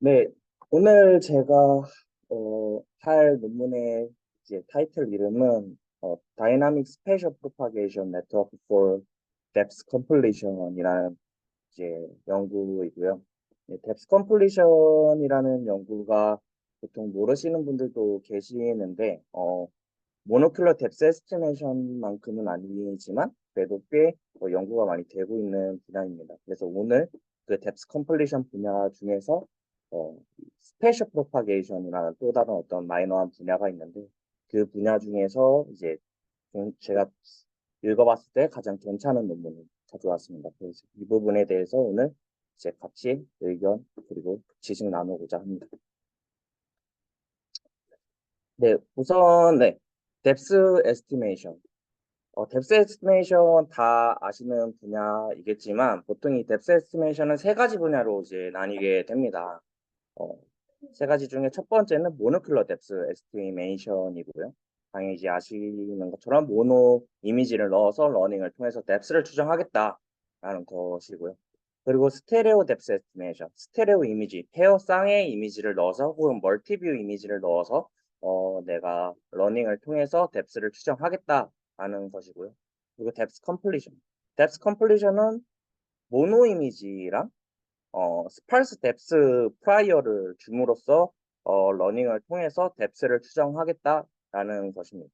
네, 오늘 제가 할 논문의 이제 타이틀 이름은 Dynamic Spatial Propagation Network for Depth Completion이라는 이제 연구이고요. 네, Depth Completion이라는 연구가 보통 모르시는 분들도 계시는데 모노큘러 뎁스 에스티메이션만큼은 아니지만 그래도 꽤 연구가 많이 되고 있는 분야입니다. 그래서 오늘 그 뎁스 컴플리션 분야 중에서 스페셜 프로파게이션이라는 또 다른 어떤 마이너한 분야가 있는데 그 분야 중에서 이제 제가 읽어봤을 때 가장 괜찮은 논문을 가져왔습니다. 그래서 이 부분에 대해서 오늘 이제 같이 의견 그리고 지식 나누고자 합니다. 네, 우선 네, 뎁스 에스티메이션. 뎁스 에스티메이션 다 아시는 분야이겠지만 보통 이 뎁스 에스티메이션은 세 가지 분야로 이제 나뉘게 됩니다. 어, 세 가지 중에 첫 번째는 모노큘러 뎁스 에스티메이션이고요. 당연히 이제 아시는 것처럼 모노 이미지를 넣어서 러닝을 통해서 뎁스를 추정하겠다라는 것이고요. 그리고 스테레오 뎁스 에스티메이션, 스테레오 이미지, 페어 쌍의 이미지를 넣어서 혹은 멀티뷰 이미지를 넣어서 내가 러닝을 통해서 뎁스를 추정하겠다라는 것이고요. 그리고 뎁스 컴플리션. 뎁스 컴플리션은 모노 이미지랑 스팔스 뎁스 프라이어를 줌으로써 러닝을 통해서 뎁스를 추정하겠다라는 것입니다.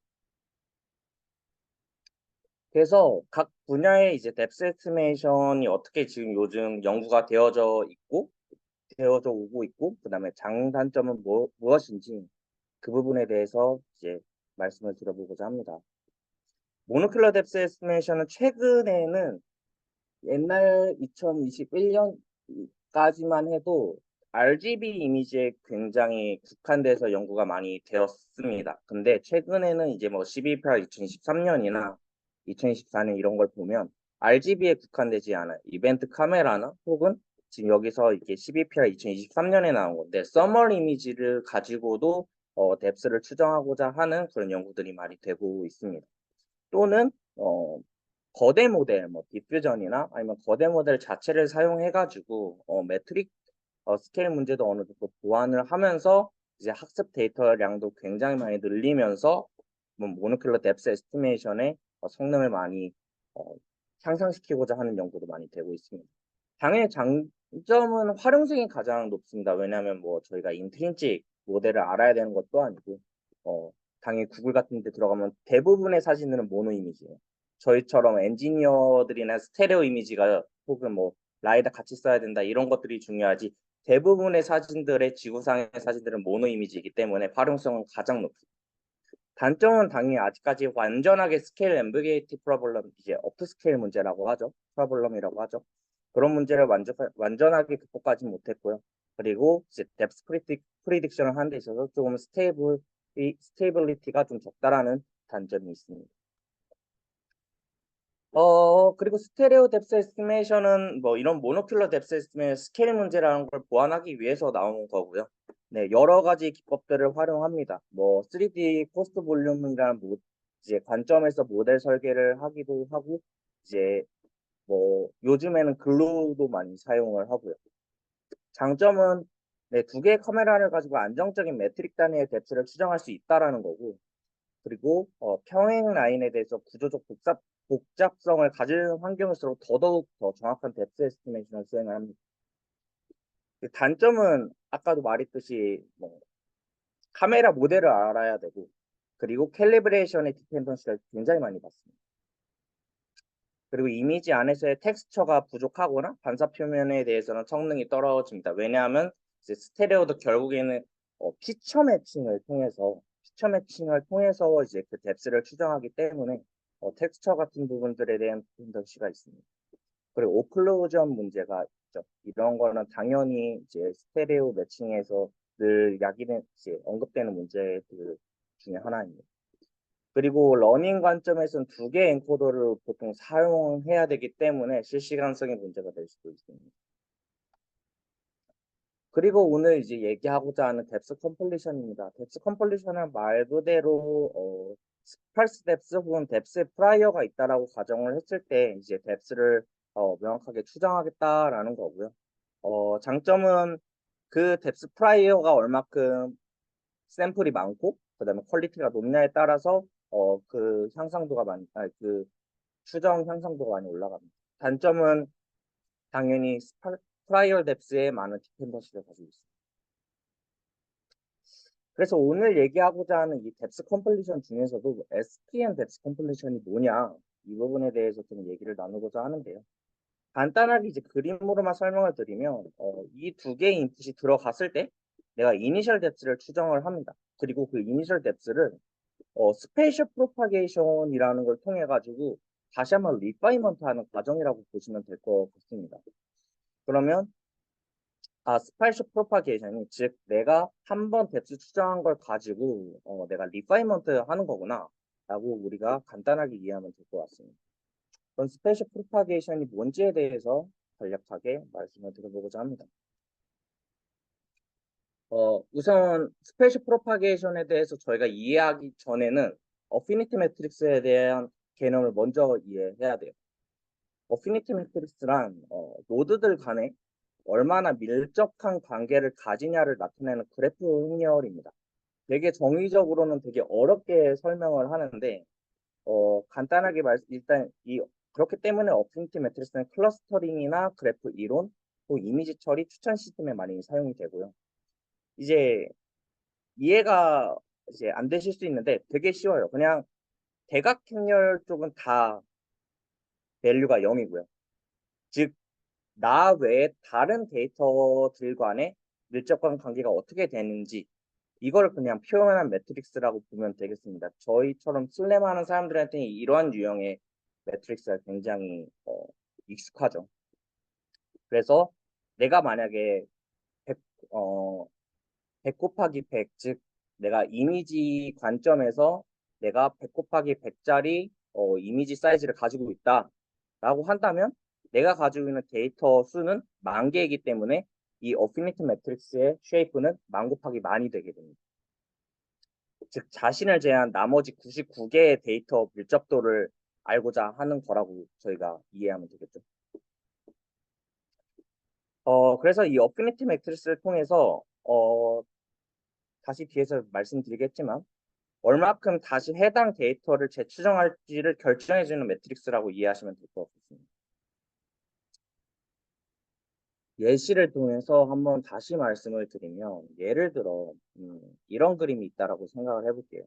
그래서 각 분야의 이제 뎁스 에스티메이션이 어떻게 지금 요즘 연구가 되어져 오고 있고, 그다음에 장단점은 무엇인지 그 부분에 대해서 이제 말씀을 드려보고자 합니다. 모노큘러 뎁스 에스티메이션은 최근에는 옛날 2021년까지만 해도 RGB 이미지에 굉장히 국한돼서 연구가 많이 되었습니다. 근데 최근에는 이제 뭐 12PR 2023년이나 2024년 이런 걸 보면 RGB에 국한되지 않아요. 이벤트 카메라나 혹은 지금 여기서 이게 12PR 2023년에 나온 건데 서멀 이미지를 가지고도 뎁스를 추정하고자 하는 그런 연구들이 많이 되고 있습니다. 또는 거대 모델, 뭐 디퓨전이나 아니면 거대 모델 자체를 사용해가지고 매트릭 스케일 문제도 어느 정도 보완을 하면서 이제 학습 데이터량도 굉장히 많이 늘리면서 뭐 모노큘러 뎁스 에스티메이션의 성능을 많이 어, 향상시키고자 하는 연구도 많이 되고 있습니다. 당연히 장점은 활용성이 가장 높습니다. 왜냐하면 뭐 저희가 인트린직 모델을 알아야 되는 것도 아니고 당연히 구글 같은 데 들어가면 대부분의 사진들은 모노 이미지예요. 저희처럼 엔지니어들이나 스테레오 이미지가 혹은 뭐 라이다 같이 써야 된다 이런 것들이 중요하지 대부분의 사진들의 지구상의 사진들은 모노 이미지이기 때문에 활용성은 가장 높습니다. 단점은 당연히 아직까지 완전하게 스케일 앰비게이티 프로블럼 이제 업트 스케일 문제라고 하죠. 프로블럼이라고 하죠. 그런 문제를 완전하게 극복하지 못했고요. 그리고 이제 뎁스 프리딕션을 하는 데 있어서 조금 스테이블리티가 좀 적다라는 단점이 있습니다. 그리고 스테레오 뎁스 에스티메이션은 뭐 이런 모노큘러 뎁스 에스티메이션 스케일 문제라는 걸 보완하기 위해서 나온 거고요. 네, 여러 가지 기법들을 활용합니다. 뭐 3D 코스트 볼륨이라는 이제 관점에서 모델 설계를 하기도 하고 이제 뭐 요즘에는 글루도 많이 사용을 하고요. 장점은 네, 두 개의 카메라를 가지고 안정적인 매트릭 단위의 뎁스를 추정할 수 있다라는 거고 그리고 평행 라인에 대해서 구조적 복잡성을 가진 환경일수록 더더욱 더 정확한 뎁스 에스티메이션을 수행을 합니다. 단점은 아까도 말했듯이 뭐 카메라 모델을 알아야 되고 그리고 캘리브레이션의 디펜던시를 굉장히 많이 받습니다. 그리고 이미지 안에서의 텍스처가 부족하거나 반사 표면에 대해서는 성능이 떨어집니다. 왜냐하면 이제 스테레오도 결국에는 피처 매칭을 통해서 이제 그 뎁스를 추정하기 때문에 텍스처 같은 부분들에 대한 디펜던시가 있습니다. 그리고 오클루전 문제가 있죠. 이런 거는 당연히 이제 스테레오 매칭에서 늘 야기는 이제 언급되는 문제들 중에 하나입니다. 그리고 러닝 관점에서는 두 개 엔코더를 보통 사용해야 되기 때문에 실시간성의 문제가 될 수도 있습니다. 그리고 오늘 이제 얘기하고자 하는 뎁스 컴플리션입니다. 뎁스 컴플리션은 말 그대로 스팔스 뎁스 혹은 뎁스 프라이어가 있다라고 가정을 했을 때 이제 뎁스를 명확하게 추정하겠다라는 거고요. 장점은 그 뎁스 프라이어가 얼마큼 샘플이 많고 그다음에 퀄리티가 높냐에 따라서 그 향상도가 많이 그 추정 향상도가 많이 올라갑니다. 단점은 당연히 프라이어 뎁스에 많은 디펜던시를 가지고 있습니다. 그래서 오늘 얘기하고자 하는 이 뎁스 컴플리션 중에서도 SPN 뎁스 컴플리션이 뭐냐 이 부분에 대해서 좀 얘기를 나누고자 하는데요. 간단하게 이제 그림으로만 설명을 드리면 이 두 개의 인풋이 들어갔을 때 내가 이니셜 뎁스를 추정을 합니다. 그리고 그 이니셜 뎁스를 스페이셜 프로파게이션이라는 걸 통해 가지고 다시 한번 리파이먼트 하는 과정이라고 보시면 될 것 같습니다. 그러면 스페이셜 프로파게이션이 즉 내가 한 번 뎁스 추정한 걸 가지고 내가 리파이먼트 하는 거구나 라고 우리가 간단하게 이해하면 될 것 같습니다. 그럼 스페이셜 프로파게이션이 뭔지에 대해서 간략하게 말씀을 드려보고자 합니다. 우선 스페이셜 프로파게이션에 대해서 저희가 이해하기 전에는 어피니티 매트릭스에 대한 개념을 먼저 이해해야 돼요. 어피니티 매트릭스란 노드들 간에 얼마나 밀접한 관계를 가지냐를 나타내는 그래프 행렬입니다. 되게 정의적으로는 되게 어렵게 설명을 하는데 간단하게 일단 그렇기 때문에 어피니티 매트릭스는 클러스터링이나 그래프 이론, 또 이미지 처리, 추천 시스템에 많이 사용이 되고요. 이제 이해가 이제 안 되실 수 있는데 되게 쉬워요. 그냥 대각행렬 쪽은 다 밸류가 0이고요. 즉, 나 외에 다른 데이터들 간의 밀접한 관계가 어떻게 되는지 이걸 그냥 표현한 매트릭스라고 보면 되겠습니다. 저희처럼 슬램하는 사람들한테는 이러한 유형의 매트릭스가 굉장히 익숙하죠. 그래서 내가 만약에 100, 100 곱하기 100, 즉 내가 이미지 관점에서 내가 100 곱하기 100짜리 이미지 사이즈를 가지고 있다라고 한다면 내가 가지고 있는 데이터 수는 10,000개이기 때문에 이 어피니티 매트릭스의 쉐이프는 10,000 곱하기 만이 되게 됩니다. 즉 자신을 제한 나머지 99개의 데이터 밀접도를 알고자 하는 거라고 저희가 이해하면 되겠죠. 그래서 이 어피니티 매트릭스를 통해서 다시 뒤에서 말씀드리겠지만 얼마큼 다시 해당 데이터를 재추정할지를 결정해주는 매트릭스라고 이해하시면 될 것 같습니다. 예시를 통해서 한번 다시 말씀을 드리면 예를 들어 이런 그림이 있다라고 생각을 해볼게요.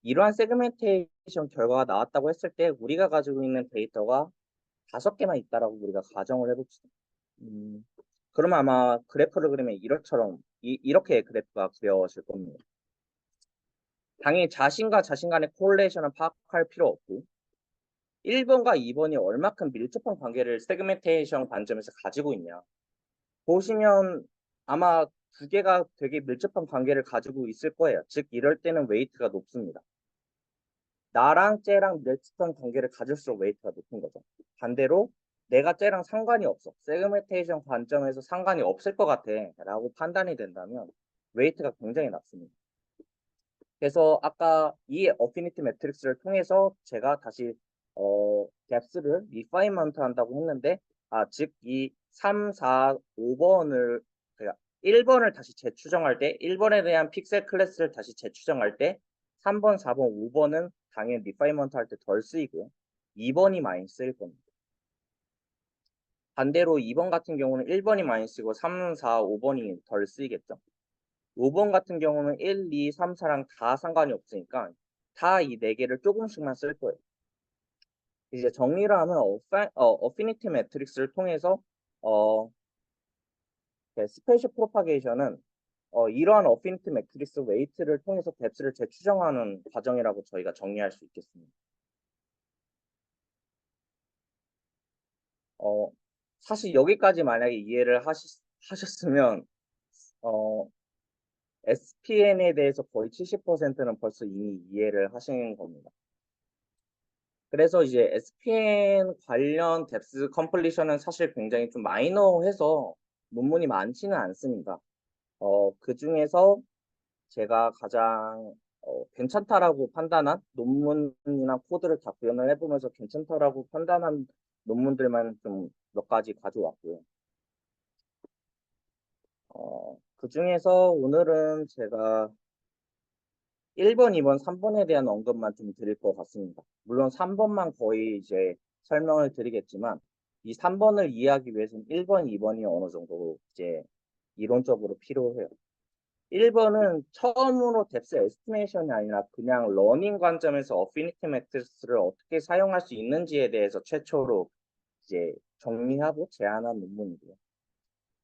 이러한 세그멘테이션 결과가 나왔다고 했을 때 우리가 가지고 있는 데이터가 5개만 있다라고 우리가 가정을 해봅시다. 그러면 아마 그래프를 그리면 이렇게처럼 이렇게 그래프가 그려질 겁니다. 당연히 자신과 자신 간의 코릴레이션을 파악할 필요 없고 1번과 2번이 얼마큼 밀접한 관계를 세그멘테이션 관점에서 가지고 있냐. 보시면 아마 두 개가 되게 밀접한 관계를 가지고 있을 거예요. 즉 이럴 때는 웨이트가 높습니다. 나랑 쟤랑 밀접한 관계를 가질수록 웨이트가 높은 거죠. 반대로 내가 쟤랑 상관이 없어. 세그멘테이션 관점에서 상관이 없을 것 같아 라고 판단이 된다면 웨이트가 굉장히 낮습니다. 그래서 아까 이 어피니티 매트릭스를 통해서 제가 다시 뎁스를 리파이먼트 한다고 했는데 즉 이 3, 4, 5번을 그러니까 1번을 다시 재추정할 때 1번에 대한 픽셀 클래스를 다시 재추정할 때 3번, 4번, 5번은 당연히 리파이먼트 할 때 덜 쓰이고요. 2번이 많이 쓰일 겁니다. 반대로 2번 같은 경우는 1번이 많이 쓰고 3, 4, 5번이 덜 쓰이겠죠. 5번 같은 경우는 1, 2, 3, 4랑 다 상관이 없으니까 다 이 4개를 조금씩만 쓸 거예요. 이제 정리를 하면 어피니티 매트릭스를 통해서 스페이셜 프로파게이션은 이러한 어피니티 매트릭스 웨이트를 통해서 뎁스를 재추정하는 과정이라고 저희가 정리할 수 있겠습니다. 사실 여기까지 만약에 이해를 하셨으면 SPN에 대해서 거의 70%는 벌써 이미 이해를 하신 겁니다. 그래서 이제 SPN 관련 뎁스 컴플리션은 사실 굉장히 좀 마이너해서 논문이 많지는 않습니다. 그 중에서 제가 가장 괜찮다라고 판단한 논문이나 코드를 다 구현을 해보면서 괜찮다라고 판단한 논문들만 좀 몇 가지 가져왔고요. 그 중에서 오늘은 제가 1번, 2번, 3번에 대한 언급만 좀 드릴 것 같습니다. 물론 3번만 거의 이제 설명을 드리겠지만, 이 3번을 이해하기 위해서는 1번, 2번이 어느 정도 이제 이론적으로 필요해요. 1번은 처음으로 뎁스 에스티메이션이 아니라 그냥 러닝 관점에서 어피니티 매트릭스를 어떻게 사용할 수 있는지에 대해서 최초로 이제 정리하고 제안한 논문이고요.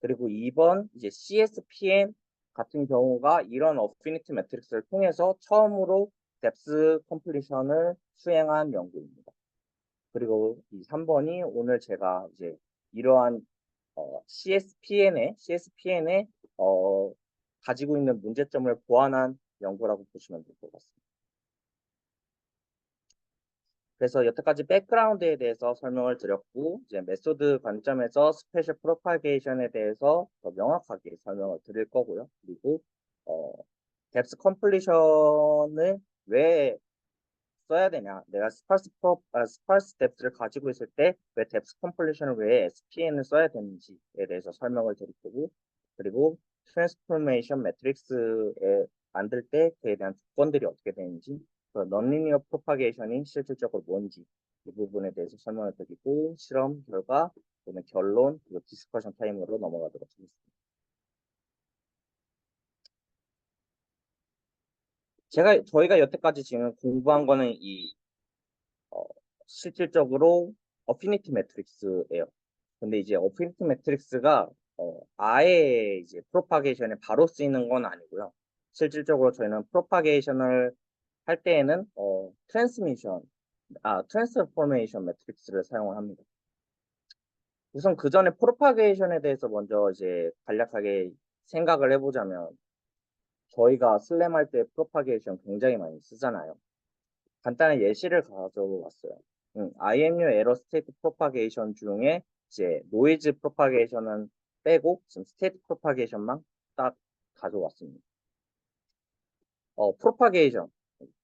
그리고 2번 이제 CSPM 같은 경우가 이런 어피니티 매트릭스를 통해서 처음으로 뎁스 컴플리션을 수행한 연구입니다. 그리고 이 3번이 오늘 제가 이제 이러한 CSPN의 가지고 있는 문제점을 보완한 연구라고 보시면 될 것 같습니다. 그래서 여태까지 백그라운드에 대해서 설명을 드렸고, 이제 메소드 관점에서 스페셜 프로파게이션에 대해서 더 명확하게 설명을 드릴 거고요. 그리고 뎁스 컴플리션을 왜 써야 되냐? 내가 스파스 뎁스를 가지고 있을 때 왜 뎁스 컴플리션을 왜 SPN을 써야 되는지에 대해서 설명을 드릴 거고, 그리고 트랜스포메이션 매트릭스에 만들 때 그에 대한 조건들이 어떻게 되는지, 그 넌리니어 프로파게이션이 실질적으로 뭔지 이 부분에 대해서 설명을 드리고 실험 결과, 그다음에 결론, 그리고 디스커션 타임으로 넘어가도록 하겠습니다. 저희가 여태까지 지금 공부한 거는 어, 실질적으로 어피니티 매트릭스예요. 근데 이제 어피니티 매트릭스가 아예 이제 프로파게이션에 바로 쓰이는 건 아니고요. 실질적으로 저희는 프로파게이션을 할 때에는 트랜스포메이션 매트릭스를 사용을 합니다. 우선 그 전에 프로파게이션에 대해서 먼저 이제 간략하게 생각을 해보자면 저희가 슬램 할 때 프로파게이션 굉장히 많이 쓰잖아요. 간단한 예시를 가져왔어요. IMU 에러 스테이트 프로파게이션 중에 이제 노이즈 프로파게이션은 빼고 지금 스테이트 프로파게이션만 딱 가져왔습니다. 프로파게이션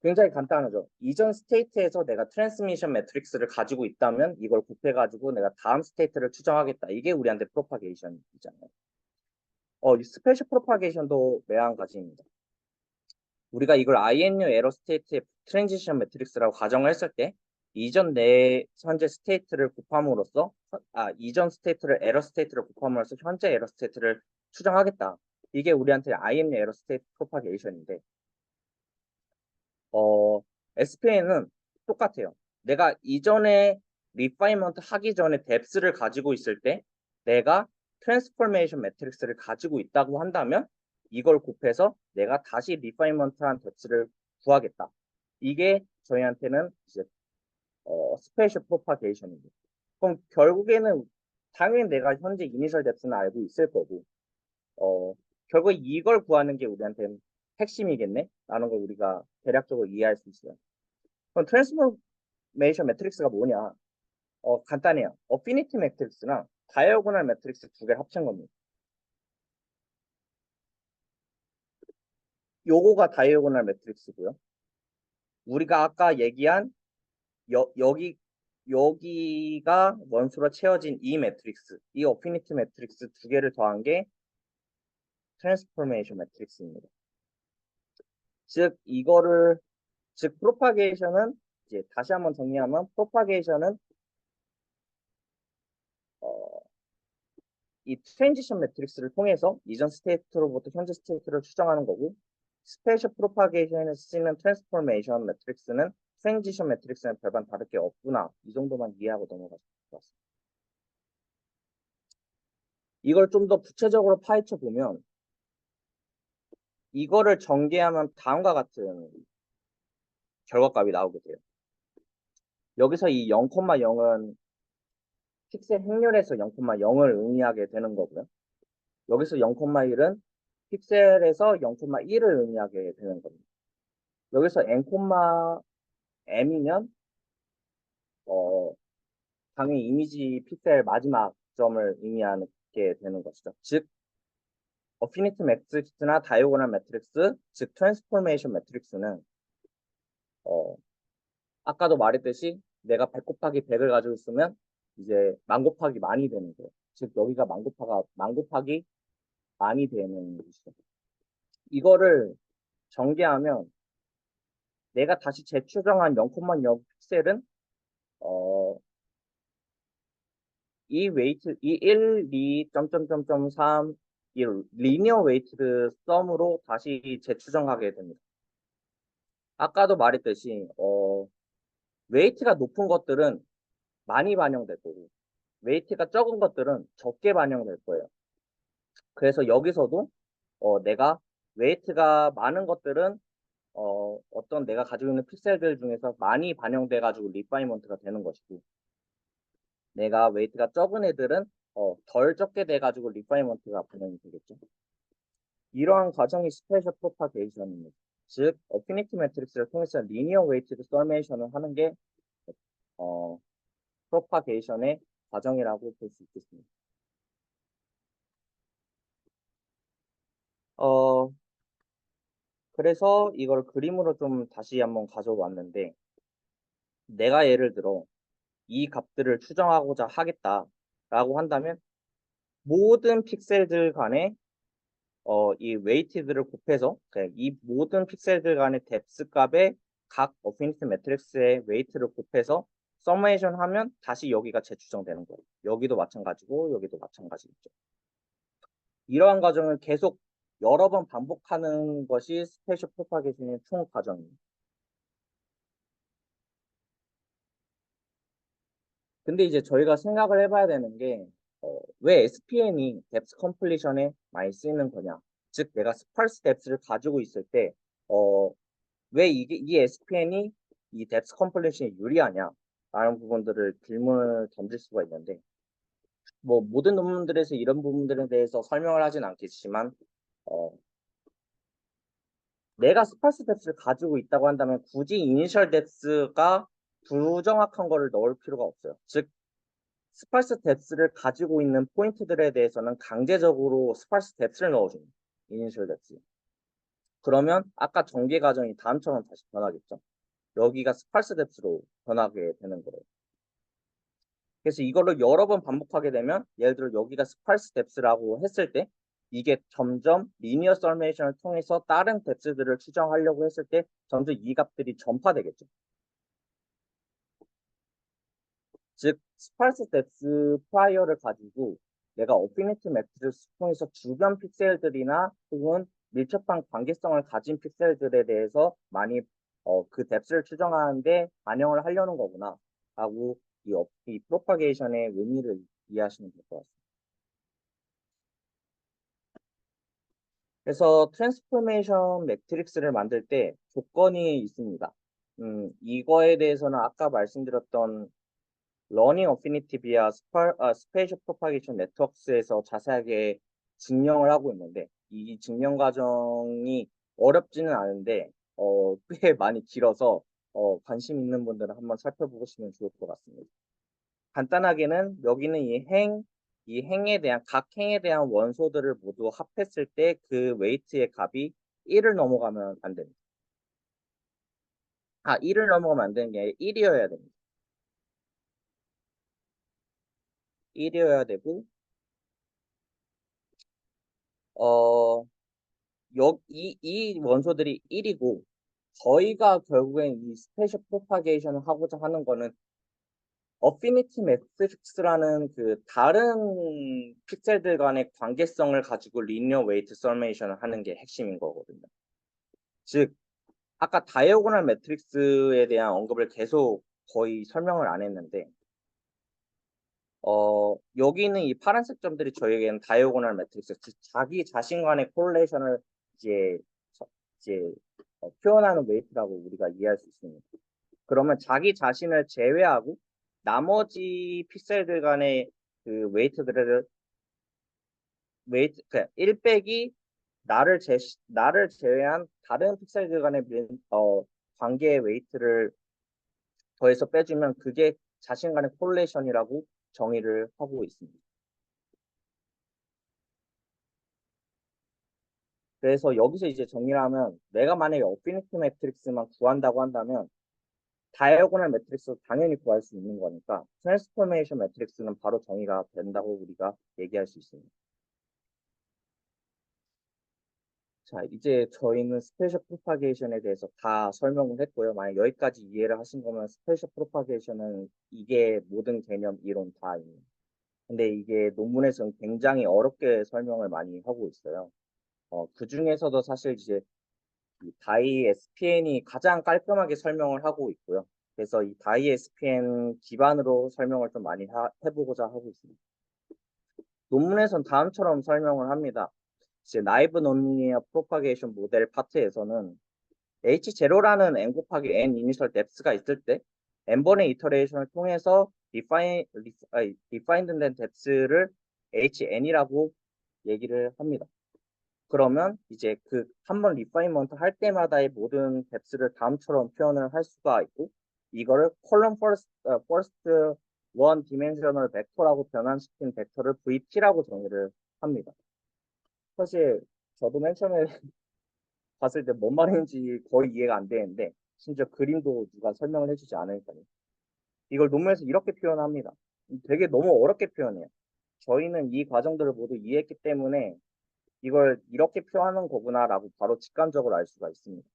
굉장히 간단하죠. 이전 스테이트에서 내가 트랜스미션 매트릭스를 가지고 있다면 이걸 곱해가지고 내가 다음 스테이트를 추정하겠다. 이게 우리한테 프로파게이션이잖아요. 이 스페셜 프로파게이션도 매한가지입니다. 우리가 이걸 INU 에러 스테이트의 트랜지션 매트릭스라고 가정을 했을 때 이전 내 현재 스테이트를 곱함으로써 이전 스테이트를 에러 스테이트를 곱함으로써 현재 에러 스테이트를 추정하겠다. 이게 우리한테 INU 에러 스테이트 프로파게이션인데 SPN은 똑같아요. 내가 이전에 리파이먼트 하기 전에 뎁스를 가지고 있을 때 내가 트랜스포메이션 매트릭스를 가지고 있다고 한다면 이걸 곱해서 내가 다시 리파이먼트한 뎁스를 구하겠다. 이게 저희한테는 이제 스페셜 프로파게이션입니다. 그럼 결국에는 당연히 내가 현재 이니셜 뎁스는 알고 있을 거고 결국 이걸 구하는 게 우리한테는 핵심이겠네? 라는 걸 우리가 대략적으로 이해할 수 있어요. 그럼 트랜스포메이션 매트릭스가 뭐냐? 간단해요. 어피니티 매트릭스랑 다이어고널 매트릭스 두 개를 합친 겁니다. 요거가 다이어고널 매트릭스고요. 우리가 아까 얘기한 여기가 원수로 채워진 이 매트릭스, 이 어피니티 매트릭스 두 개를 더한 게 트랜스포메이션 매트릭스입니다. 즉 프로파게이션은 이제 다시 한번 정리하면 프로파게이션은 어, 이 트랜지션 매트릭스를 통해서 이전 스테이트로부터 현재 스테이트를 추정하는 거고 스페셜 프로파게이션에 쓰이는 트랜스포메이션 매트릭스는 트랜지션 매트릭스는 별반 다를 게 없구나. 이 정도만 이해하고 넘어가시면 될 것 같습니다. 이걸 좀 더 구체적으로 파헤쳐 보면 이거를 전개하면 다음과 같은 결과값이 나오게 돼요. 여기서 이 0,0은 픽셀 행렬에서 0,0을 의미하게 되는 거고요. 여기서 0,1은 픽셀에서 0,1을 의미하게 되는 겁니다. 여기서 n,m이면 당연히 이미지 픽셀 마지막 점을 의미하게 되는 것이죠. 즉 어피니티 매트릭스나 다이오고널 매트릭스, 즉 트랜스포메이션 매트릭스는 아까도 말했듯이 내가 100 곱하기 100을 가지고 있으면 이제 만 곱하기 만이 되는 거예요. 즉 여기가 만 곱하기 많이 되는 것이죠. 이거를 전개하면 내가 다시 재추정한 0,0 픽셀은 어, 이 웨이트, 이 1, 2, 점점점점 3, 이 리니어 웨이트 썸으로 다시 재추정하게 됩니다. 아까도 말했듯이 웨이트가 높은 것들은 많이 반영될 거고 웨이트가 적은 것들은 적게 반영될 거예요. 그래서 여기서도 내가 웨이트가 많은 것들은 어떤 내가 가지고 있는 픽셀들 중에서 많이 반영돼 가지고 리파이먼트가 되는 것이고 내가 웨이트가 적은 애들은 덜 적게 돼 가지고 리파이먼트가 반영이 되겠죠. 이러한 과정이 스페셜 프로파게이션입니다. 즉 어피니티 매트릭스를 통해서 리니어 웨이티드 서메이션을 하는 게 어, 프로파게이션의 과정이라고 볼 수 있겠습니다. 어, 그래서 이걸 그림으로 좀 다시 한번 가져왔는데 내가 예를 들어 이 값들을 추정하고자 하겠다라고 한다면 모든 픽셀들 간의 이 웨이티드를 곱해서 이 모든 픽셀들 간의 뎁스 값의 각 어피니티 매트릭스의 웨이트를 곱해서 서메이션 하면 다시 여기가 재추정되는 거예요. 여기도 마찬가지고 여기도 마찬가지겠죠. 이러한 과정을 계속 여러 번 반복하는 것이 스페셜 프로파게이션의 총 과정입니다. 근데 이제 저희가 생각을 해봐야 되는 게, 왜 SPN이 뎁스 컴플리션에 많이 쓰이는 거냐. 즉, 내가 스parse 뎁스를 가지고 있을 때, 어, 왜 이 SPN이 이 뎁스 컴플리션에 유리하냐. 라는 부분들을 질문을 던질 수가 있는데, 뭐, 모든 논문들에서 이런 부분들에 대해서 설명을 하진 않겠지만, 어, 내가 스parse 뎁스를 가지고 있다고 한다면 굳이 이니셜 뎁스가 부정확한 거를 넣을 필요가 없어요. 즉, 스파스 뎁스를 가지고 있는 포인트들에 대해서는 강제적으로 스파스 뎁스를 넣어줍니다. 이니셜 뎁스. 그러면 아까 전개 과정이 다음처럼 다시 변하겠죠. 여기가 스파스 뎁스로 변하게 되는 거예요. 그래서 이걸로 여러 번 반복하게 되면 예를 들어 여기가 스파스 뎁스라고 했을 때 이게 점점 리니어 서메이션을 통해서 다른 뎁스들을 추정하려고 했을 때 점점 이 값들이 전파되겠죠. 즉 스파르스 뎁스 프라이어를 가지고 내가 어피니티 매트릭스 통해서 주변 픽셀들이나 혹은 밀접한 관계성을 가진 픽셀들에 대해서 많이 그 뎁스를 추정하는데 반영을 하려는 거구나 라고 이 프로파게이션의 의미를 이해하시면 될 것 같습니다. 그래서 트랜스포메이션 매트릭스를 만들 때 조건이 있습니다. 이거에 대해서는 아까 말씀드렸던 러닝 어피니티 비아 스페이셜 프로파게이션 네트워크스에서 자세하게 증명을 하고 있는데 이 증명 과정이 어렵지는 않은데 꽤 많이 길어서 관심 있는 분들은 한번 살펴보시면 좋을 것 같습니다. 간단하게는 여기는 이 행에 대한 각 행에 대한 원소들을 모두 합했을 때 그 웨이트의 값이 1을 넘어가면 안 됩니다. 1을 넘어가면 안 되는 게 아니라 1이어야 됩니다. 1이어야 되고 어 이 원소들이 1이고, 저희가 결국엔 이 스페셜 프로파게이션을 하고자 하는 거는 어피니티 매트릭스라는 그 다른 픽셀들 간의 관계성을 가지고 리니어 웨이트 서메이션을 하는 게 핵심인 거거든요. 즉, 아까 다이어고널 매트릭스에 대한 언급을 계속 거의 설명을 안 했는데, 여기 있는 이 파란색 점들이 저희에게는 다이어고널 매트릭스, 즉 자기 자신 간의 콜레이션을 이제 이제 표현하는 웨이트라고 우리가 이해할 수 있습니다. 그러면 자기 자신을 제외하고 나머지 픽셀들 간의 그 웨이트 그 1 빼기 나를 제외한 다른 픽셀들 간의 관계의 웨이트를 더해서 빼주면 그게 자신 간의 콜레이션이라고 정의를 하고 있습니다. 그래서 여기서 이제 정리를 하면 내가 만약에 어피니티 매트릭스만 구한다고 한다면 다이어고널 매트릭스 당연히 구할 수 있는 거니까 트랜스포메이션 매트릭스는 바로 정의가 된다고 우리가 얘기할 수 있습니다. 자, 이제 저희는 스페셜 프로파게이션에 대해서 다 설명을 했고요. 만약 여기까지 이해를 하신 거면 스페셜 프로파게이션은 이게 모든 개념 이론 다입니다. 근데 이게 논문에서는 굉장히 어렵게 설명을 많이 하고 있어요. 그 중에서도 사실 이제 이 다이 SPN이 가장 깔끔하게 설명을 하고 있고요. 그래서 이 다이 SPN 기반으로 설명을 좀 많이 해보고자 하고 있습니다. 논문에선 다음처럼 설명을 합니다. 이제 나이브 논리니어 프로파게이션 모델 파트에서는 H0라는 n 곱하기 n 이니셜 뎁스가 있을 때 n번의 이터레이션을 통해서 디파인드 된 뎁스를 HN이라고 얘기를 합니다. 그러면 이제 그 한 번 리파인먼트 할 때마다의 모든 뎁스를 다음처럼 표현을 할 수가 있고 이거를 콜럼 퍼스트 원 디멘셔널 벡터라고 변환시킨 벡터를 VT라고 정의를 합니다. 사실 저도 맨 처음에 봤을 때 뭔 말인지 거의 이해가 안 되는데 심지어 그림도 누가 설명을 해주지 않으니까요. 이걸 논문에서 이렇게 표현합니다. 되게 너무 어렵게 표현해요. 저희는 이 과정들을 모두 이해했기 때문에 이걸 이렇게 표현하는 거구나라고 바로 직감적으로 알 수가 있습니다.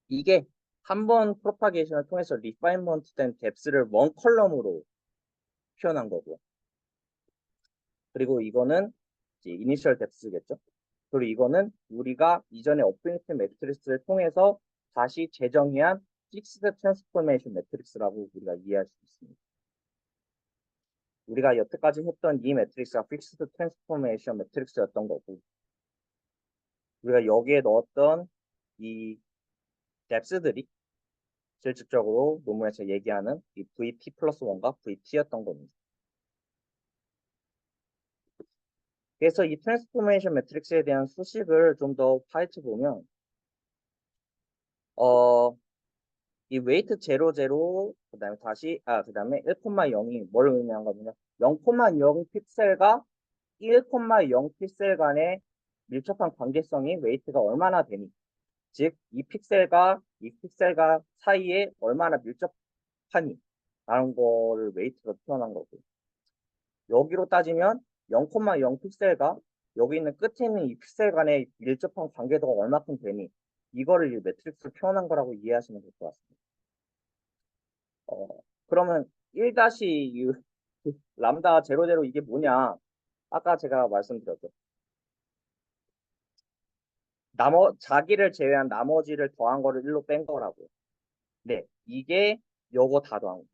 이게 한 번 프로파게이션을 통해서 리파인먼트 된 뎁스를 원 컬럼으로 표현한 거고요. 그리고 이거는 이제 이니셜 뎁스겠죠. 그리고 이거는 우리가 이전에 어피니티 매트릭스를 통해서 다시 재정의한 픽스드 트랜스포메이션 매트릭스라고 우리가 이해할 수 있습니다. 우리가 여태까지 했던 이 매트릭스가 픽스드 트랜스포메이션 매트릭스였던 거고 우리가 여기에 넣었던 이 뎁스들이 실질적으로 논문에서 얘기하는 이 VT 플러스 1과 VT였던 겁니다. 그래서 이 트랜스포메이션 매트릭스에 대한 수식을 좀 더 파헤쳐 보면 이 웨이트 00 그다음에 그다음에 1,0이 뭘 의미하는 거냐면 0,0 픽셀과 1,0 픽셀 간의 밀접한 관계성이 웨이트가 얼마나 되니 즉 이 픽셀과 사이에 얼마나 밀접하니 라는 거를 웨이트로 표현한 거고 여기로 따지면 0,0 픽셀과 여기 있는 끝에 있는 이 픽셀 간의 밀접한 관계도가 얼마큼 되니 이거를 이 매트릭스로 표현한 거라고 이해하시면 될 것 같습니다. 어, 그러면 1-6 람다 00 이게 뭐냐? 아까 제가 말씀드렸죠. 자기를 제외한 나머지를 더한 거를 1로 뺀 거라고요. 네, 이게 요거 다 더한 거.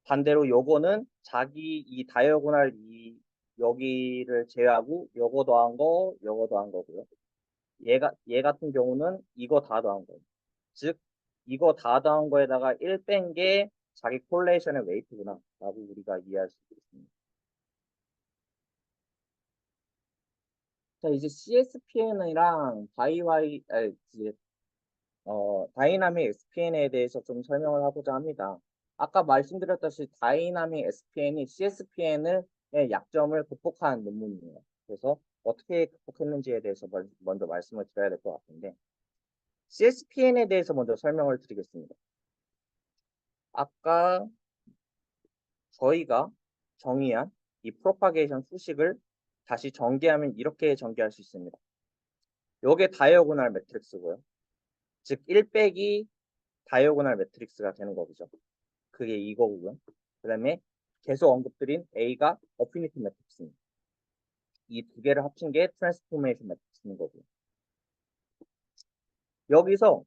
반대로 요거는 자기 이 다이어고널 여기를 제외하고 요거 더한 거, 요거 더한 거고요. 얘 같은 경우는 이거 다 더한 거예요. 즉, 이거 다 더한 거에다가 1 뺀 게 자기 콜레이션의 웨이트구나 라고 우리가 이해할 수 있습니다. 자, 이제 CSPN이랑 다이나믹 SPN에 대해서 좀 설명을 하고자 합니다. 아까 말씀드렸다시피 다이나믹 SPN이 CSPN의 약점을 극복한 논문이에요. 그래서 어떻게 극복했는지에 대해서 먼저 말씀을 드려야 될 것 같은데 CSPN에 대해서 먼저 설명을 드리겠습니다. 아까 저희가 정의한 이 프로파게이션 수식을 다시 전개하면 이렇게 전개할 수 있습니다. 요게 다이어고널 매트릭스고요. 즉 1 빼기 다이어고널 매트릭스가 되는 거죠. 그게 이거고요. 그 다음에 계속 언급드린 A가 어피니티 매트릭스입니다. 이 두 개를 합친 게 트랜스포메이션 매트릭스인 거고요. 여기서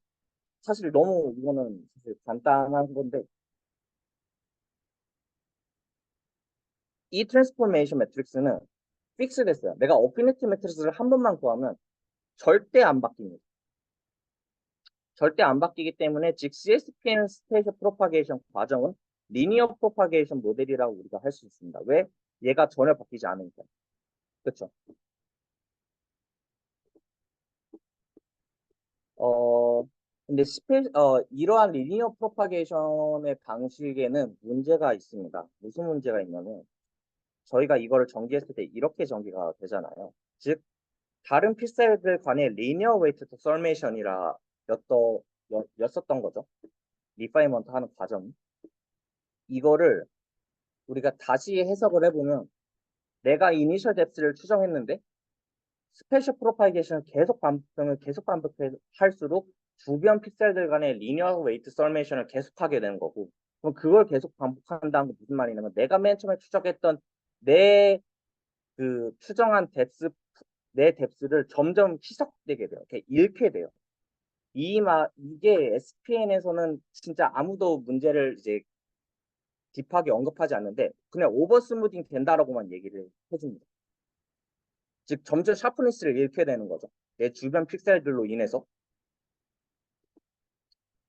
사실 너무 이거는 사실 간단한 건데 이 트랜스포메이션 매트릭스는 픽스 됐어요. 내가 어피니티 매트릭스를 한 번만 구하면 절대 안 바뀝니다. 절대 안 바뀌기 때문에 즉 CSPN 스페이셜 프로파게이션 과정은 리니어 프로파게이션 모델이라고 우리가 할 수 있습니다. 왜? 얘가 전혀 바뀌지 않으니까. 그렇죠? 어, 근데 이러한 리니어 프로파게이션의 방식에는 문제가 있습니다. 무슨 문제가 있냐면 저희가 이거를 전개했을 때 이렇게 전개가 되잖아요. 즉 다른 픽셀들 간의 리니어 웨이트 서메이션이라 였었던 거죠. 리파이먼트 하는 과정이. 이거를 우리가 다시 해석을 해보면 내가 이니셜 뎁스를 추정했는데 스페셜 프로파게이션을 계속 반복할수록 주변 픽셀들 간의 리니어 웨이트 서메이션을 계속하게 되는 거고, 그럼 그걸 계속 반복한다는 건 무슨 말이냐면 내가 맨 처음에 추적했던 내 그 추정한 내 뎁스를 점점 희석되게 돼요. 이렇게 잃게 돼요. 이게 SPN에서는 진짜 아무도 문제를 이제 딥하게 언급하지 않는데 그냥 오버 스무딩 된다라고만 얘기를 해줍니다. 즉 점점 샤프니스를 잃게 되는 거죠. 내 주변 픽셀들로 인해서.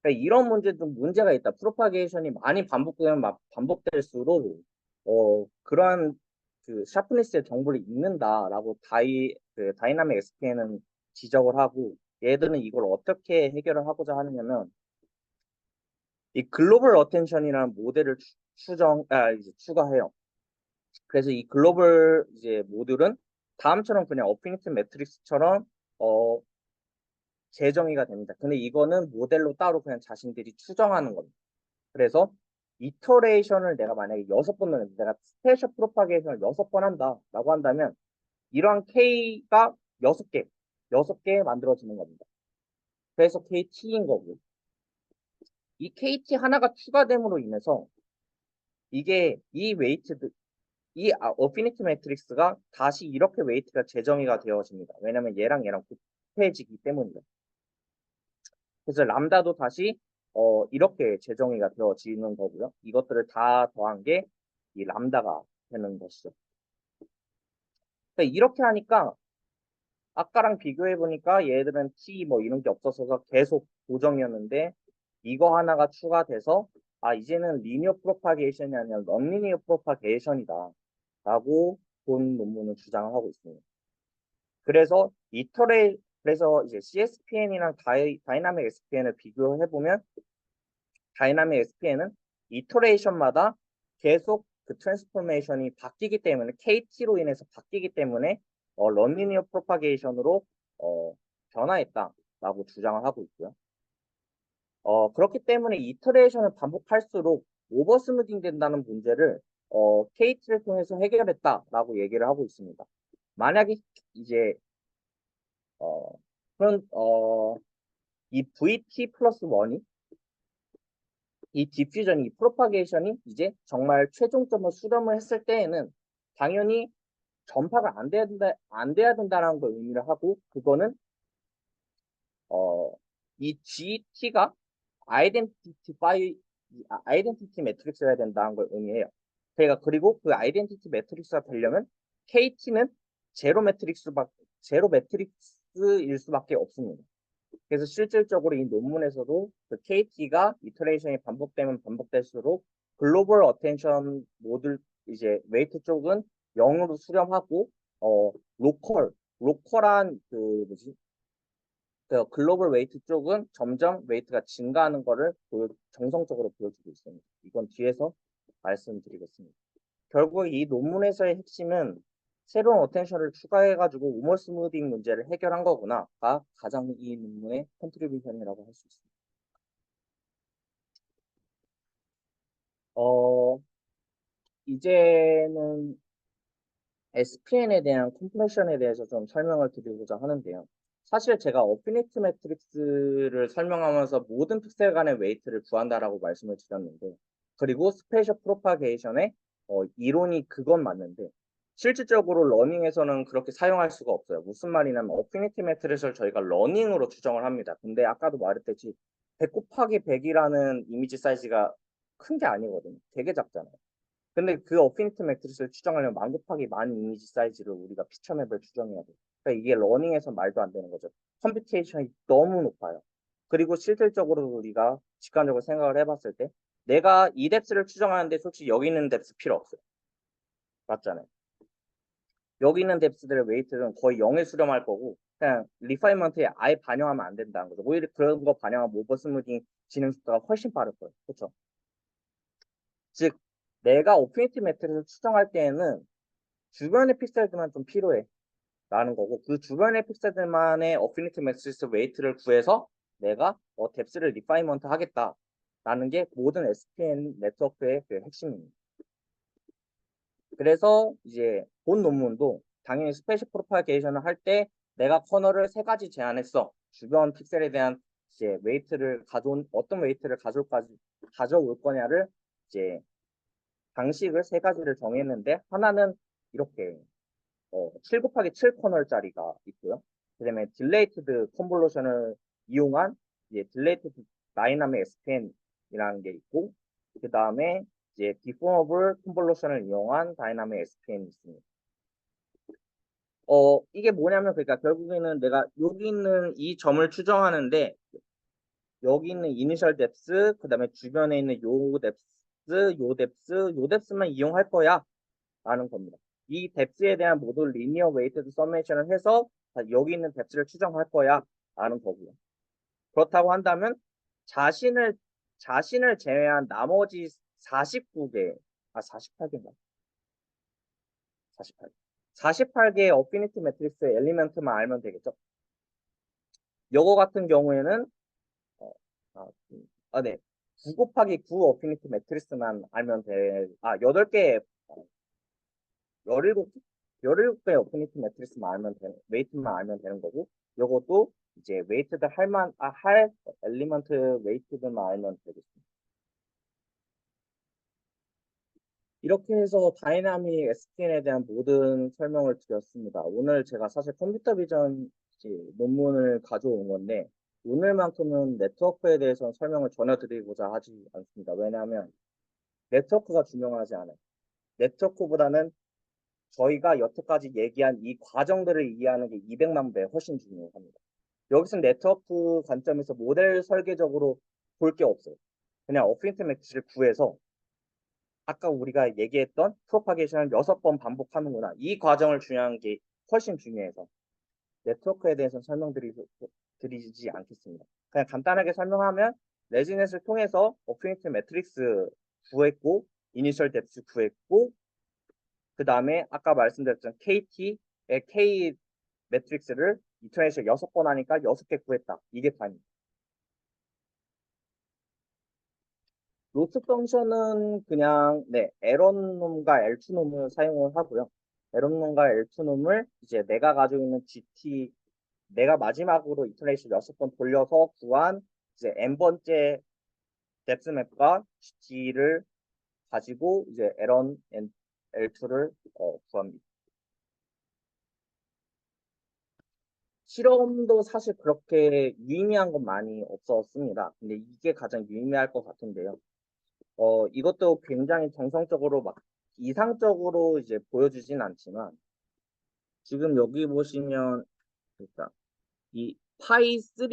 그러니까 이런 문제도 문제가 있다. 프로파게이션이 많이 반복되면 반복될수록 그러한 그 샤프니스의 정보를 잃는다라고 다이나믹 SPN은 지적을 하고 얘들은 이걸 어떻게 해결을 하고자 하느냐면 이 글로벌 어텐션이라는 모델을 이제 추가해요. 그래서 이 글로벌 이제 모듈은 다음처럼 그냥 어피니티 매트릭스처럼 어, 재정의가 됩니다. 근데 이거는 모델로 따로 그냥 자신들이 추정하는 겁니다. 그래서 이터레이션을 내가 만약에 6번 넣는데 내가 스페셜 프로파게이션을 6번 한다라고 한다면 이러한 K가 6개 만들어지는 겁니다. 그래서 KT인 거고 이 KT 하나가 추가됨으로 인해서 이게 이 웨이트드 어피니티 매트릭스가 다시 이렇게 웨이트가 재정의가 되어집니다. 왜냐면 얘랑 곱해지기 때문이죠. 그래서 람다도 다시 이렇게 재정의가 되어지는 거고요. 이것들을 다 더한 게 이 람다가 되는 것이죠. 그러니까 이렇게 하니까 아까랑 비교해 보니까 얘들은 T 뭐 이런 게 없어서 계속 고정이었는데 이거 하나가 추가돼서 이제는 리니어 프로파게이션이 아니라 넌리니어 프로파게이션이다 라고 본 논문을 주장을 하고 있습니다. 그래서 그래서 이제 CSPN이랑 다이나믹 SPN을 비교해 보면 다이나믹 SPN은 이터레이션마다 계속 그 트랜스포메이션이 바뀌기 때문에 KT로 인해서 바뀌기 때문에 런리니어 프로파게이션으로 변화했다라고 주장을 하고 있고요. 그렇기 때문에 이터레이션을 반복할수록 오버스무딩 된다는 문제를 KT를 통해서 해결했다라고 얘기를 하고 있습니다. 만약에 이제 어, 그런 이 VT 플러스 1이 이 디퓨전이, 이 프로파게이션이 이제 정말 최종점을 수렴을 했을 때에는 당연히 전파가 안 돼야 된다는 걸 의미를 하고 그거는 이 GT가 아이덴티티 매트릭스여야 된다는 걸 의미해요. 그리고 그 아이덴티티 매트릭스가 되려면 KT는 제로 매트릭스일 수밖에 없습니다. 그래서 실질적으로 이 논문에서도 그 KT가 이터레이션이 반복되면 반복될수록 글로벌 어텐션 모듈 이제 웨이트 쪽은 0으로 수렴하고 로컬한 그 뭐지 그 글로벌 웨이트 쪽은 점점 웨이트가 증가하는 거를 정성적으로 보여주고 있습니다. 이건 뒤에서 말씀드리겠습니다. 결국 이 논문에서의 핵심은 새로운 어텐션을 추가해가지고 오머 스무딩 문제를 해결한 거구나가 가장 이 논문의 컨트리뷰션이라고 할 수 있습니다. 이제는 SPN에 대한 컴프레션에 대해서 좀 설명을 드리고자 하는데요. 사실 제가 어피니티 매트릭스를 설명하면서 모든 픽셀 간의 웨이트를 구한다라고 말씀을 드렸는데, 그리고 스페셜 프로파게이션의 이론이 그건 맞는데, 실질적으로 러닝에서는 그렇게 사용할 수가 없어요. 무슨 말이냐면 어피니티 매트릭스를 저희가 러닝으로 추정을 합니다. 근데 아까도 말했듯이 100 곱하기 100이라는 이미지 사이즈가 큰 게 아니거든요. 되게 작잖아요. 근데 그 어피니티 매트리스를 추정하려면 만 곱하기 만 이미지 사이즈를 우리가 피처맵을 추정해야 돼요. 그러니까 이게 러닝에서 말도 안 되는 거죠. 컴퓨테이션이 너무 높아요. 그리고 실질적으로 우리가 직관적으로 생각을 해봤을 때 내가 이 뎁스를 추정하는데 솔직히 여기 있는 뎁스 필요 없어요. 맞잖아요. 여기 있는 뎁스들의 웨이트는 거의 0에 수렴할 거고 그냥 리파이먼트에 아예 반영하면 안 된다는 거죠. 오히려 그런 거 반영하면 오버 스무딩 진행 속도가 훨씬 빠를 거예요. 그렇죠? 즉 내가 오피니티 매트리스를 추정할 때에는 주변의 픽셀들만 좀 필요해 라는 거고 그 주변의 픽셀들만의 어피니티 매트리스 웨이트를 구해서 내가 뎁스를 리파이먼트 하겠다 라는 게 모든 SPN 네트워크의 그 핵심입니다. 그래서 이제 본 논문도 당연히 스페이셜 프로파게이션을 할 때 내가 커널을 세 가지 제한했어. 주변 픽셀에 대한 이제 웨이트를 가져온 어떤 웨이트를 가져올 거냐를 이제 방식을 세 가지를 정했는데 하나는 이렇게 7 곱하기 7 커널짜리가 있고요. 그다음에 딜레이트드 컨볼루션을 이용한 이제 딜레이트드 다이나믹 SPN이라는 게 있고 그다음에 이제 디포머블 컨볼루션을 이용한 다이나믹 SPN이 있습니다. 이게 뭐냐면 그러니까 결국에는 내가 여기 있는 이 점을 추정하는데 여기 있는 이니셜 뎁스 그다음에 주변에 있는 요 뎁스, 요 뎁스만 이용할 거야 라는 겁니다. 이 뎁스에 대한 모든 리니어 웨이트드 서메이션을 해서 여기 있는 뎁스를 추정할 거야 라는 거고요. 그렇다고 한다면 자신을 제외한 나머지 49개 48개인가? 48개. 48개의 어피니티 매트릭스 엘리먼트만 알면 되겠죠. 요거 같은 경우에는 어, 네. 9 곱하기 9 어피니티 매트릭스만 알면 돼. 8개 17개 17개 어피니티 매트릭스만 알면 되는 웨이트만 알면 되는 거고 요것도 이제 웨이트드 할 엘리먼트 웨이트들만 알면 되겠습니다. 이렇게 해서 다이나믹 SPN에 대한 모든 설명을 드렸습니다. 오늘 제가 사실 컴퓨터 비전 논문을 가져온 건데 오늘만큼은 네트워크에 대해서 설명을 전혀 드리고자 하지 않습니다. 왜냐하면 네트워크가 중요하지 않아요. 네트워크보다는 저희가 여태까지 얘기한 이 과정들을 이해하는 게 200만 배 훨씬 중요합니다. 여기서 네트워크 관점에서 모델 설계적으로 볼 게 없어요. 그냥 어프인트 매치를 구해서 아까 우리가 얘기했던 프로파게이션을 6번 반복하는구나. 이 과정을 중요한 게 훨씬 중요해서 네트워크에 대해서 설명드리지 않겠습니다. 그냥 간단하게 설명하면 레지넷을 통해서 어프인트 매트릭스 구했고 이니셜 뎁스 구했고 그 다음에 아까 말씀드렸던 KT의 K 매트릭스를 이터레이션 6번 하니까 6개 구했다. 이게 답입니다. 로스 펑션은 그냥 에런놈과 엘투놈을 사용을 하고요. 에런놈과 엘투놈을 이제 내가 가지고 있는 GT 내가 마지막으로 이터레이션 6번 돌려서 구한 이제 n번째 뎁스맵과 GT를 가지고 이제 에런 L2를 구합니다. 실험도 사실 그렇게 유의미한 건 많이 없었습니다. 근데 이게 가장 유의미할 것 같은데요. 이것도 굉장히 정성적으로 막 이상적으로 이제 보여주진 않지만 지금 여기 보시면 그러니까 이 파이 3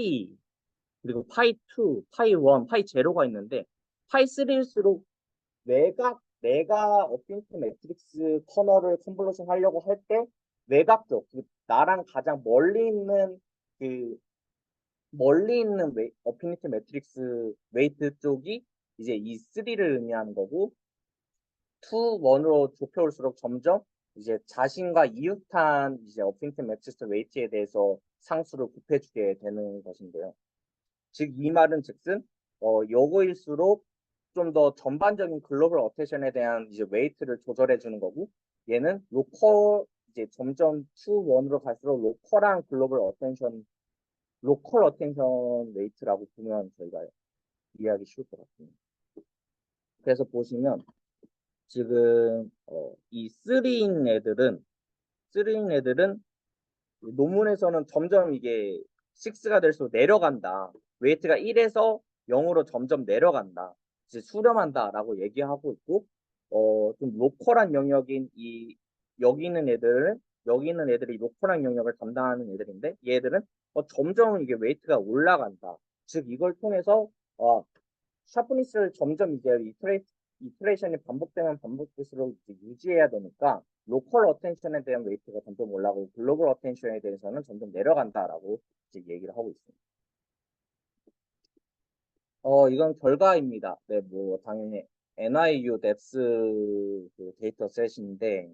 그리고 파이 2, 파이 1, 파이 제로가 있는데 파이 3일수록 내가 어핀트 매트릭스 커널을 컨볼루션 하려고 할 때 외곽쪽 나랑 가장 그 멀리 있는 어피니티 매트릭스 웨이트 쪽이 이제 이 3를 의미하는 거고 2, 1으로 좁혀올수록 점점 이제 자신과 이웃한 이제 어피니티 매트릭스 웨이트에 대해서 상수를 곱해주게 되는 것인데요. 즉 이 말은 즉슨 요거일수록 좀 더 전반적인 글로벌 어텐션에 대한 이제 웨이트를 조절해 주는 거고 얘는 로컬 이제 점점 2, 1으로 갈수록 로컬 어텐션 웨이트라고 보면 저희가 이해하기 쉬울 것 같습니다. 그래서 보시면 지금 이 3인 애들은 논문에서는 점점 이게 6가 될수록 내려간다. 웨이트가 1에서 0으로 점점 내려간다. 이제 수렴한다라고 얘기하고 있고, 좀 로컬한 영역인 여기 있는 애들이 로컬한 영역을 담당하는 애들인데, 얘들은 점점 이게 웨이트가 올라간다. 즉, 이걸 통해서, 샤프니스를 점점 이제 이트레이션이 반복되면 반복될수록 유지해야 되니까 로컬 어텐션에 대한 웨이트가 점점 올라가고 글로벌 어텐션에 대해서는 점점 내려간다라고 이제 얘기를 하고 있습니다. 이건 결과입니다. 네, 뭐 당연히 NIU 뎁스 그 데이터 셋인데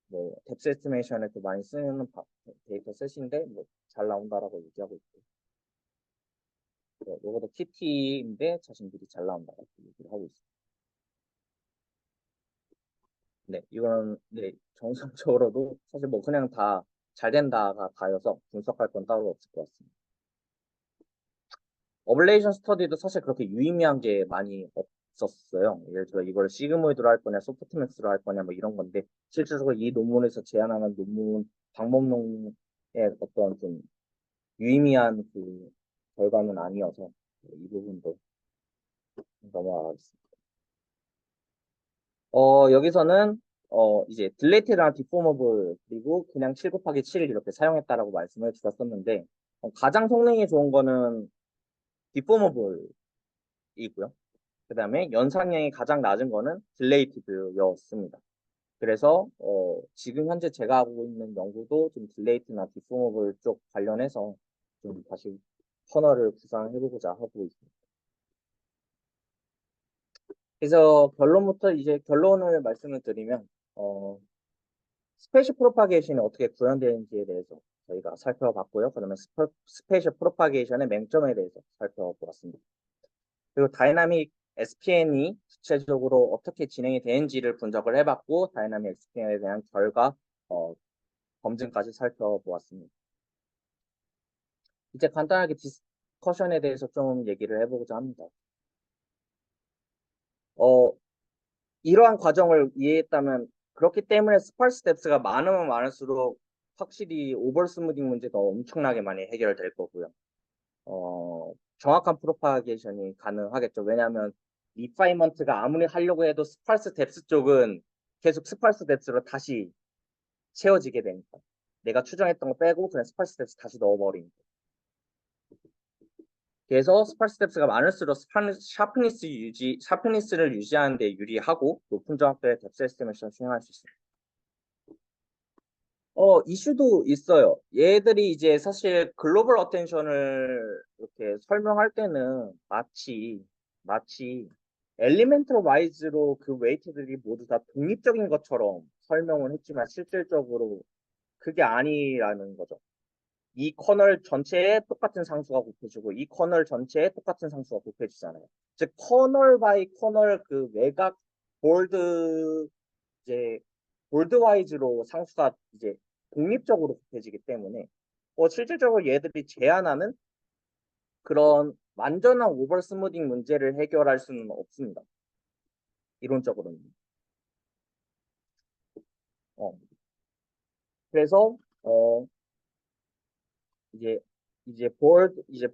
뭐 뎁스 에스티메이션에도 많이 쓰는 데이터 셋인데 뭐 잘 나온다라고 얘기하고 있고 이것도 TT인데 자신들이 잘 나온다라고 얘기를 하고 있습니다. 네, 이건 네, 정성적으로도 사실 뭐 그냥 다 잘 된다가 다여서 분석할 건 따로 없을 것 같습니다. 어블레이션 스터디도 사실 그렇게 유의미한 게 많이 없었어요. 예를 들어 이걸 시그모이드로 할 거냐, 소프트맥스로 할 거냐, 뭐 이런 건데 실질적으로 이 논문에서 제안하는 논문 방법론의 어떤 좀 유의미한 그 결과는 아니어서 이 부분도 넘어가겠습니다. 여기서는 이제 딜레이트랑 디포머블 그리고 그냥 7 곱하기 7 이렇게 사용했다라고 말씀을 드렸었는데 가장 성능이 좋은 거는 디포머블이고요. 그 다음에 연산량이 가장 낮은 거는 딜레이티드였습니다. 그래서 지금 현재 제가 하고 있는 연구도 좀 딜레이트나 디포머블 쪽 관련해서 좀 다시 커널을 구상해보고자 하고 있습니다. 그래서 결론부터 이제 결론을 말씀을 드리면 스페이셜 프로파게이션이 어떻게 구현되는지에 대해서 저희가 살펴봤고요. 그러면 스페이셜 프로파게이션의 맹점에 대해서 살펴보았습니다. 그리고 다이나믹 SPN이 구체적으로 어떻게 진행이 되는지를 분석을 해봤고 다이나믹 SPN에 대한 결과 검증까지 살펴보았습니다. 이제 간단하게 디스커션에 대해서 좀 얘기를 해보고자 합니다. 이러한 과정을 이해했다면 그렇기 때문에 스파르스 뎁스가 많으면 많을수록 확실히 오버 스무딩 문제가 엄청나게 많이 해결될 거고요. 정확한 프로파게이션이 가능하겠죠. 왜냐하면 리파이먼트가 아무리 하려고 해도 스파르스 뎁스 쪽은 계속 스파르스 뎁스로 다시 채워지게 되니까 내가 추정했던 거 빼고 그냥 스파르스 뎁스 다시 넣어버리니까. 그래서 스파르스 뎁스가 많을수록 샤프니스를 유지하는 데 유리하고 높은 정확도의 뎁스 에스티메이션을 수행할 수 있습니다. 이슈도 있어요. 얘들이 이제 사실 글로벌 어텐션을 이렇게 설명할 때는 마치 엘리멘트로 와이즈로 그 웨이트들이 모두 다 독립적인 것처럼 설명을 했지만 실질적으로 그게 아니라는 거죠. 이 커널 전체에 똑같은 상수가 곱해지고 이 커널 전체에 똑같은 상수가 곱해지잖아요. 즉 커널 바이 커널 그 외곽 볼드 이제 볼드와이즈로 상수가 이제 독립적으로 곱해지기 때문에 실질적으로 얘들이 제안하는 그런 완전한 오버 스무딩 문제를 해결할 수는 없습니다. 이론적으로는. 어, 그래서 이제 이제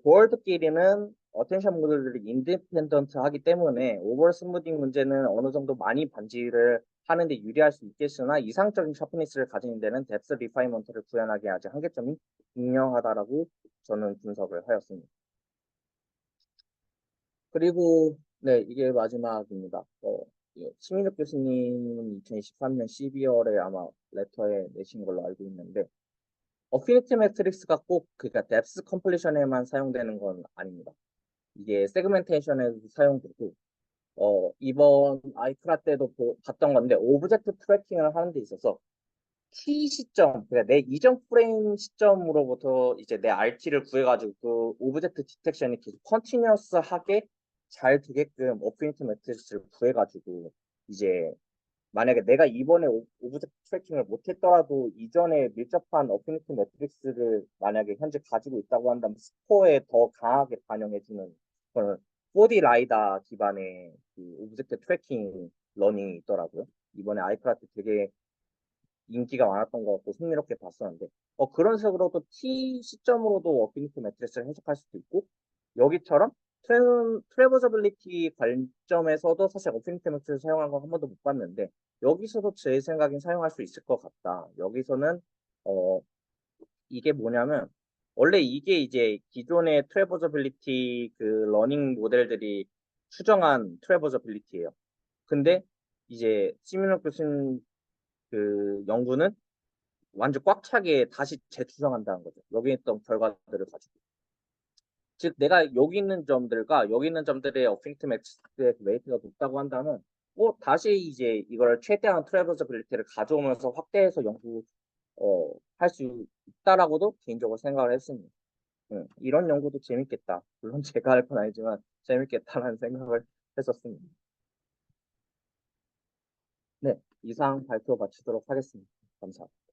보얼드끼리는 어텐션 모델들이 인디펜던트 하기 때문에 오버 스무딩 문제는 어느 정도 많이 반지를 하는데 유리할 수 있겠으나 이상적인 샤프니스를 가지는 데는 뎁스 리파이먼트를 구현하기 아직 한계점이 분명하다라고 저는 분석을 하였습니다. 그리고 네 이게 마지막입니다. 심인욱 교수님은 2023년 12월에 아마 레터에 내신 걸로 알고 있는데 어피니티 매트릭스가 꼭 그러니까 뎁스 컴플리션에만 사용되는 건 아닙니다. 이게 세그멘테이션에도 사용되고 이번 아이크라 때도 봤던 건데 오브젝트 트래킹을 하는 데 있어서 T 시점 그러니까 내 이전 프레임 시점으로부터 이제 내 RT를 구해가지고 그 오브젝트 디텍션이 계속 컨티뉴어스하게 잘 되게끔 어피니티 매트릭스를 구해가지고 이제 만약에 내가 이번에 오브젝트 트래킹을 못했더라도 이전에 밀접한 어피니티 매트릭스를 만약에 현재 가지고 있다고 한다면 스코어에 더 강하게 반영해주는 그런 4D 라이다 기반의 그 오브젝트 트래킹 러닝이 있더라고요. 이번에 아이크라트 되게 인기가 많았던 것 같고 흥미롭게 봤었는데 그런 식으로도 T 시점으로도 어피니티 매트릭스를 해석할 수도 있고 여기처럼 트래버서빌리티 관점에서도 사실 어피니티 매트릭스 사용한 거 한 번도 못 봤는데 여기서도 제 생각엔 사용할 수 있을 것 같다. 여기서는 어 이게 뭐냐면 원래 이게 이제 기존의 트래버서빌리티 그 러닝 모델들이 추정한 트래버서빌리티예요. 근데 이제 시민욱 교수님 그 연구는 완전 꽉 차게 다시 재추정한다는 거죠. 여기 있던 결과들을 가지고. 즉 내가 여기 있는 점들과 여기 있는 점들의 어피니티 매트릭스의 웨이트가 높다고 한다면 다시 이제 이걸 최대한 트래버서빌리티를 가져오면서 확대해서 연구 할 수 있다라고도 개인적으로 생각을 했습니다. 이런 연구도 재밌겠다. 물론 제가 할 건 아니지만 재밌겠다라는 생각을 했었습니다. 네. 이상 발표 마치도록 하겠습니다. 감사합니다.